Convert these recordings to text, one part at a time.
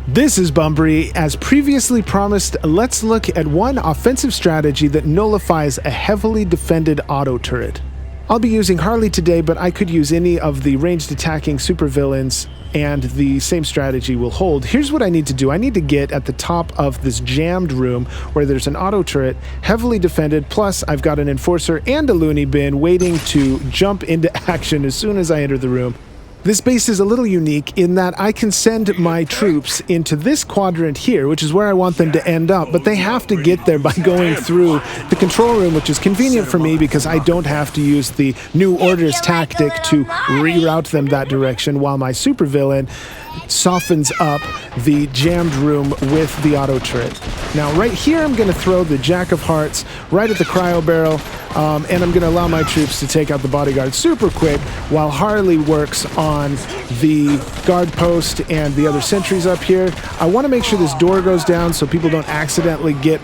This is Bunbury. As previously promised, let's look at one offensive strategy that nullifies a heavily defended auto turret. I'll be using Harley today, but I could use any of the ranged attacking supervillains and the same strategy will hold. Here's what I need to do. I need to get at the top of this jammed room where there's an auto turret, heavily defended, plus I've got an enforcer and a loony bin waiting to jump into action as soon as I enter the room. This base is a little unique in that I can send my troops into this quadrant here, which is where I want them to end up, but they have to get there by going through the control room, which is convenient for me because I don't have to use the new orders tactic to reroute them that direction, while my supervillain softens up the jammed room with the auto turret. Now right here I'm going to throw the Jack of Hearts right at the cryo barrel, and I'm going to allow my troops to take out the bodyguard super quick while Harley works on the guard post and the other sentries up here. I want to make sure this door goes down so people don't accidentally get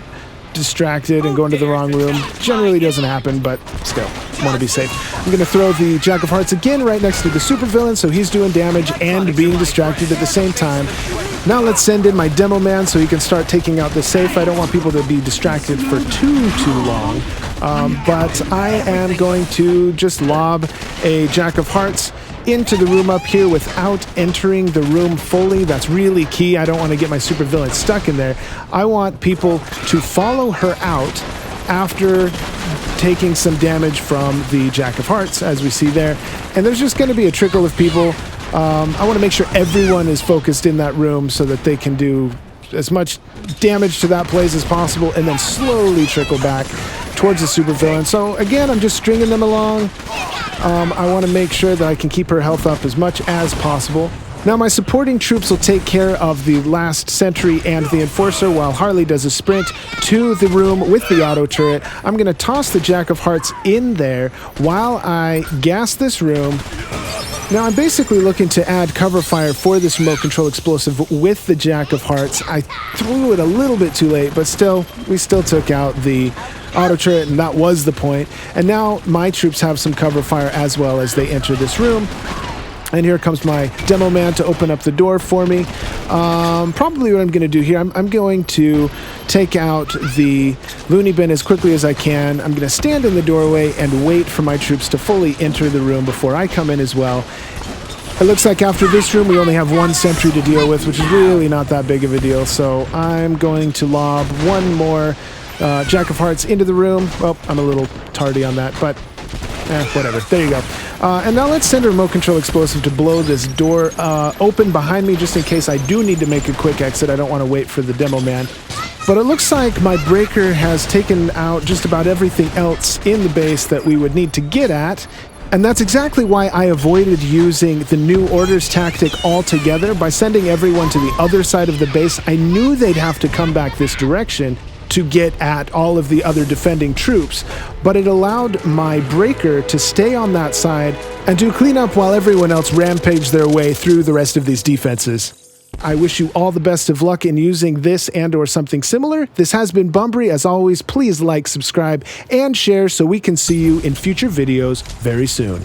distracted and go into the wrong room. Generally doesn't happen, but still, want to be safe. I'm going to throw the Jack of Hearts again right next to the supervillain, so he's doing damage and being distracted at the same time. Now let's send in my demo man so he can start taking out the safe. I don't want people to be distracted for too long, but I am going to just lob a Jack of Hearts into the room up here without entering the room fully. That's really key. I don't want to get my supervillain stuck in there. I want people to follow her out after taking some damage from the Jack of Hearts, as we see there. And there's just going to be a trickle of people. I want to make sure everyone is focused in that room so that they can do as much damage to that place as possible and then slowly trickle back towards the supervillain. So again, I'm just stringing them along. I want to make sure that I can keep her health up as much as possible. Now my supporting troops will take care of the last sentry and the enforcer while Harley does a sprint to the room with the auto turret. I'm going to toss the Jack of Hearts in there while I gas this room. Now I'm basically looking to add cover fire for this remote control explosive with the Jack of Hearts. I threw it a little bit too late, but still, we still took out the auto turret, and that was the point. And now my troops have some cover fire as well as they enter this room. And here comes my demo man to open up the door for me. Probably what I'm going to do here, I'm going to take out the loony bin as quickly as I can. I'm going to stand in the doorway and wait for my troops to fully enter the room before I come in as well. It looks like after this room we only have one sentry to deal with, which is really not that big of a deal. So I'm going to lob one more Jack of Hearts into the room. Well, I'm a little tardy on that, but whatever. There you go. And now let's send a remote control explosive to blow this door open behind me just in case I do need to make a quick exit. I don't want to wait for the demo man. But it looks like my breaker has taken out just about everything else in the base that we would need to get at. And that's exactly why I avoided using the new orders tactic altogether. By sending everyone to the other side of the base, I knew they'd have to come back this direction to get at all of the other defending troops, but it allowed my breaker to stay on that side and do cleanup while everyone else rampaged their way through the rest of these defenses. I wish you all the best of luck in using this and or something similar. This has been Bunbury. As always, please like, subscribe, and share so we can see you in future videos very soon.